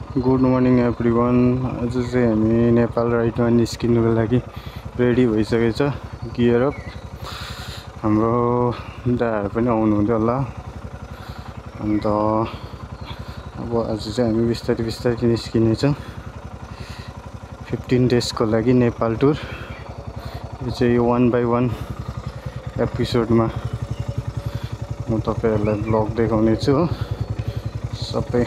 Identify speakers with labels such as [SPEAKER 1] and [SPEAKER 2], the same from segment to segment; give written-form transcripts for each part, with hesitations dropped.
[SPEAKER 1] Good morning everyone. आज चाहिँ हामी नेपाल राइडमा निस्किनुको लागि रेडी भइसकेको छ। Gear up. हाम्रो दादाहरू पनि आउनुहुँदै होला। अन्त अब आज चाहिँ हामी बिस्तारै बिस्तारै निस्किनेछौँ 15 डेजको लागि नेपाल टुर। यो चाहिँ 1 by 1 एपिसोडमा म तपाईहरुलाई ब्लग देखाउने छु हो। सबै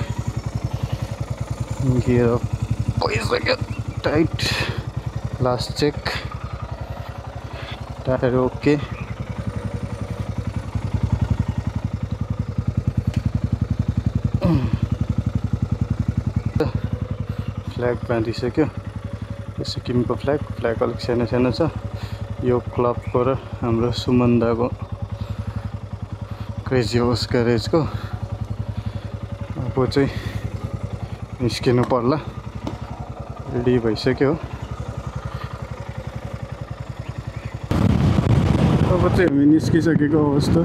[SPEAKER 1] गियर अप भइसक्यो, tight, last check, tyre okay. Flag बाँधिसक्यो, सिक्किमको फ्ल्याग अलिक सानो सानो छ। यो क्लबको र हाम्रो सुमन्दाको क्रेजी होस ग्यारेजको। अब चाहिँ निस्किनु पर्ला, रेडी भइसक्यो। अब चाहिँ हामी निस्किसकेको अवस्था।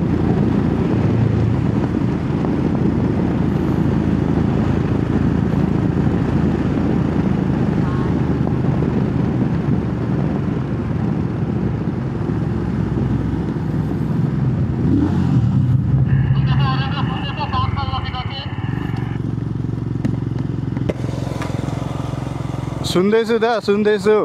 [SPEAKER 1] सुन्दैछु दा, सुन्दैछु।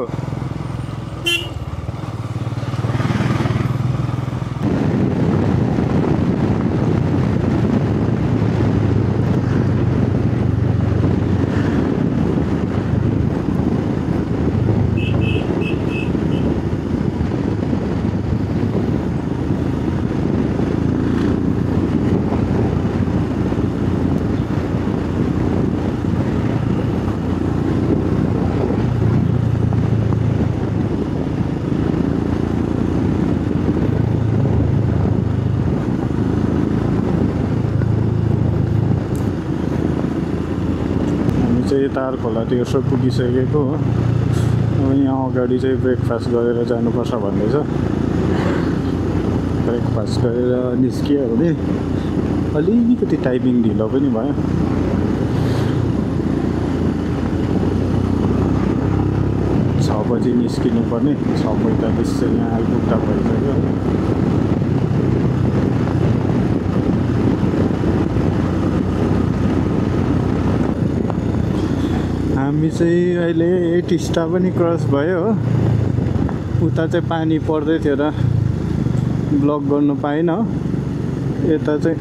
[SPEAKER 1] तार खोलातिर सब पुगिसकेको हो। अब यहाँ अगाडि चाहिँ ब्रेकफास्ट गरेर जानुपर्छ भन्दैछ। ब्रेकफास्ट गरेर निस्कियो भने अलिकति टाइमिङ ढिलो पनि भयो। छ बजी निस्किनु पर्ने, 6:45 चाहिँ यहाँ आइपुग्दा भइसक्यो। हामी चाहिँ अहिले 8 स्टार पनि क्रस भयो हो। उता चाहिँ पानी पर्दै थियो र ब्लग गर्नु पाएन। यता चाहिँ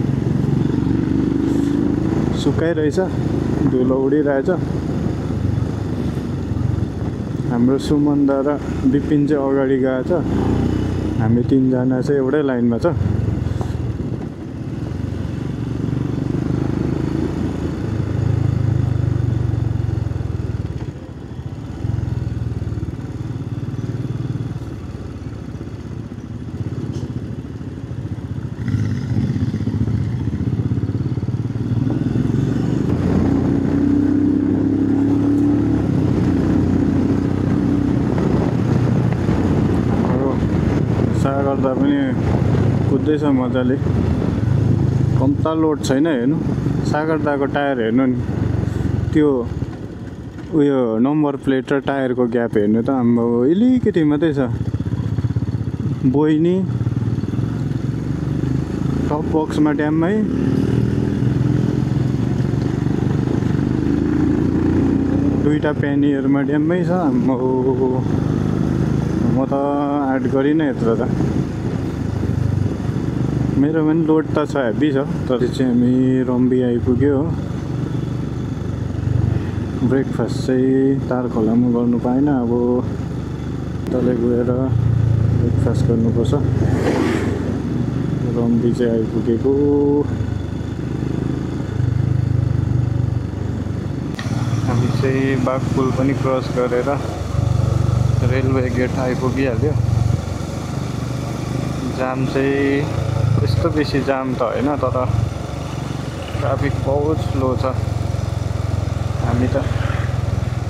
[SPEAKER 1] सुकाइरहेछ, धुलो उडिरहेछ। हाम्रो सुमन्दा र विपिन चाहिँ अगाडि गएको छ। हामी 3 जना चाहिँ एउटै लाइनमा छ। गर्दा पनि कुद्दैछ मजाले, कम्ता लोड छैन। हेर्नु सागरदाको टायर हेर्नु नि, त्यो उयो नम्बर प्लेट र टायरको ग्याप हेर्नु त हाम्रो अलिकति मात्रै छ। बोइनी टप बक्समा ड्याममै दुईटा प्यानीहरूमा ड्याममै छ। म त एड गरिनँ यत्रो त। मेरो पनि लोड त छ, हेभी छ। तर चाहिँ हामी रम्बी आइपुग्यो। ब्रेकफास्ट चाहिँ तार खोलामा गर्नु पाएन। अब तलै गएर ब्रेकफास्ट गर्नुपर्छ। रम्बी चाहिँ आइपुगेको। हामी चाहिँ बाघपुल पनि क्रस गरेर रेलवे गेट आइपुगिहाल्यो। जाम चाहिँ त्यस्तो बेसी जाम त होइन, तर ट्राफिक बहुत स्लो छ। हामी त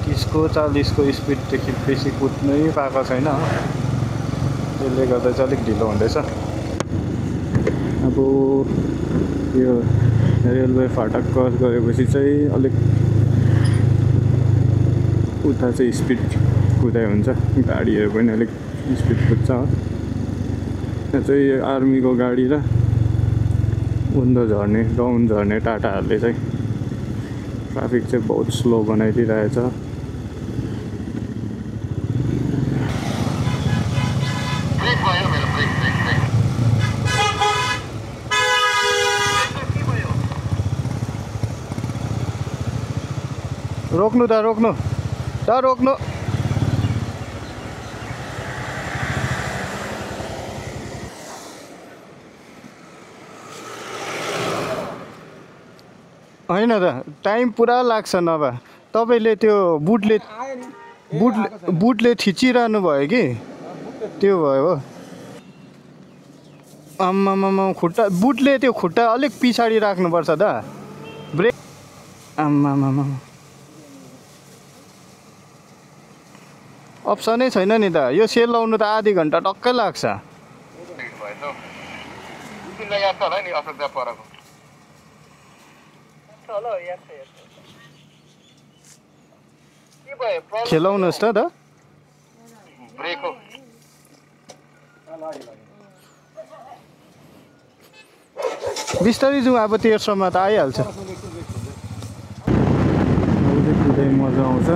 [SPEAKER 1] 30-40 स्पिडदेखि बेसी कुद्नै पाएको छैन। त्यसले गर्दा चाहिँ अलिक ढिलो हुँदैछ। अब यो रेलवे फाटक क्रस गरेपछि चाहिँ अलिक उता चाहिँ स्पिड कुदाइ हुन्छ, गाडीहरू पनि अलिक स्पिड कुद्छ हो। यहाँ चाहिँ आर्मीको गाडी र उँधो झर्ने डाउन झर्ने टाटाहरूले चाहिँ ट्राफिक चाहिँ बहुत स्लो बनाइदिइरहेछ। रोक्नु त रोक्नु त रोक्नु। होइन त टाइम पुरा लाग्छ, नभए तपाईँले त्यो बुटले थिचिरहनु भयो कि त्यो भयो हो। आम्मामा खुट्टा बुटले त्यो खुट्टा अलिक पछाडि राख्नुपर्छ त, ब्रेक। आम्मामा अप्सनै छैन नि त, यो सेल लाउनु त आधी घन्टा टक्कै लाग्छ। खेलाउनुहोस् त बिस्तारै जाउँ, अब 1300मा त आइहाल्छ। मजा आउँछ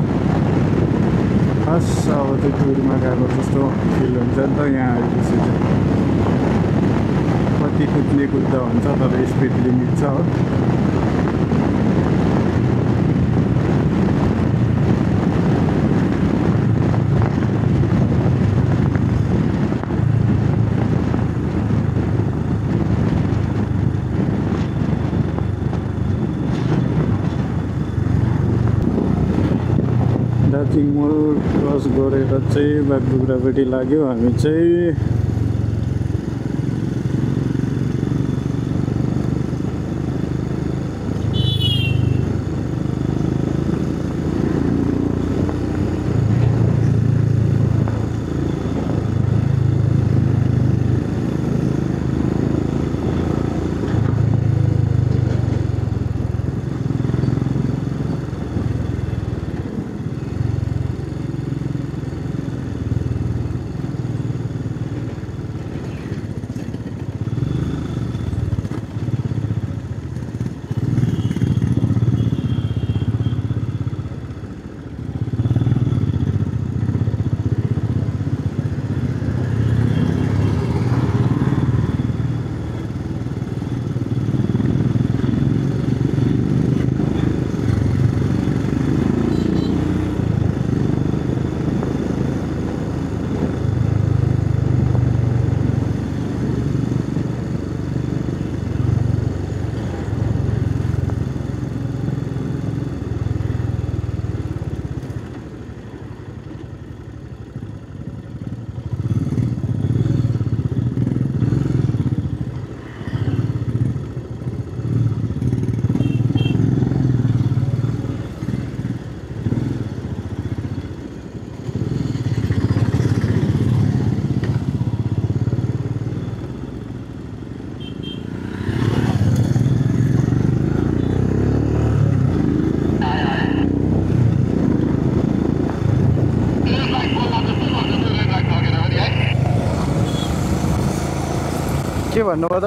[SPEAKER 1] खास, अब चाहिँ टुरमा गएको जस्तो फिल हुन्छ नि त। यहाँ आएपछि चाहिँ कति कुद्दा हुन्छ, तर स्पिड लिमिट छ हो। दार्जिलिङ मोड क्रस गरेर चाहिँ बागडोग्रापट्टि लाग्यो हामी चाहिँ। के भन्नुभयो त?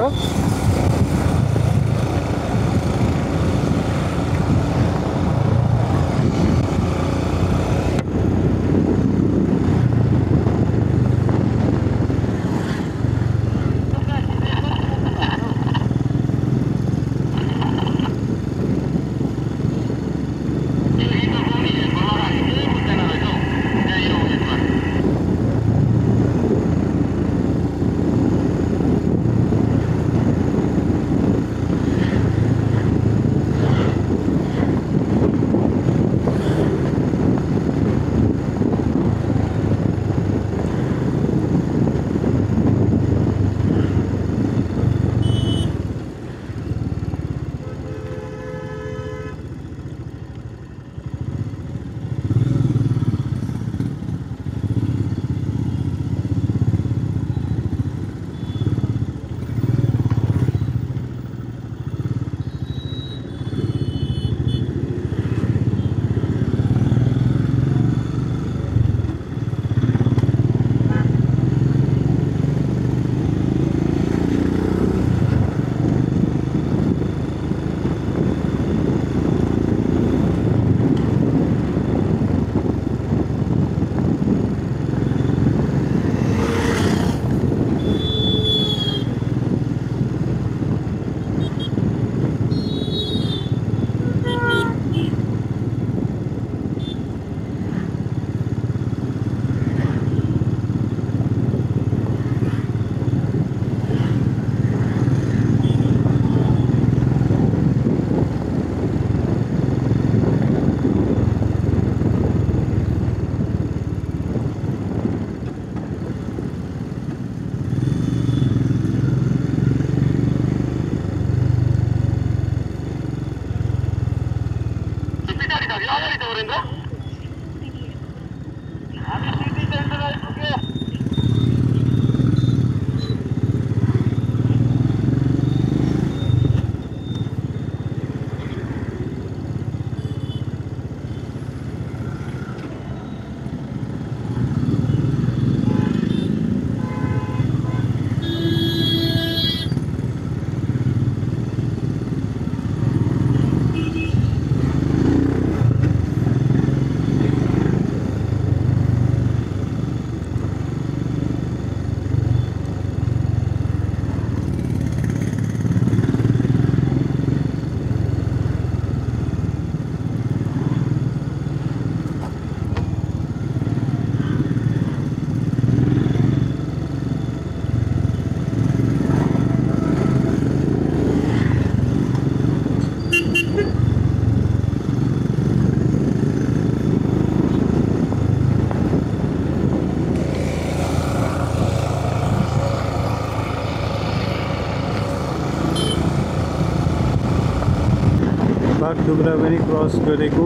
[SPEAKER 1] बागडोग्रा पनि क्रस गरेको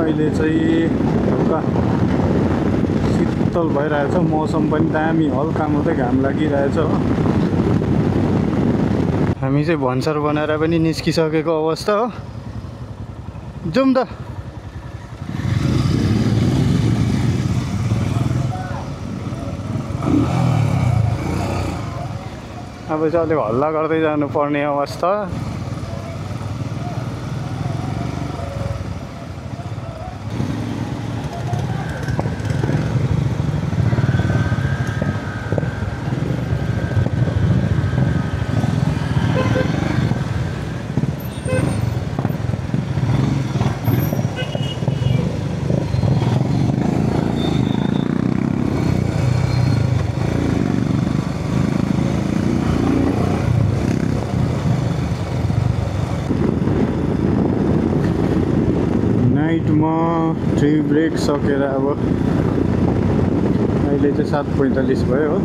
[SPEAKER 1] अहिले चाहिँ हल्का शीतल भइरहेछ मौसम पनि दामी हल्का मात्रै घाम लागिरहेछ हो हामी चाहिँ भन्सार बनाएर पनि निस्किसकेको अवस्था हो जाउँ त अब चाहिँ अलिक हल्ला गर्दै जानुपर्ने अवस्था नाइटमा टी ब्रेक सकेर अब अहिले चाहिँ 7:45 भयो हो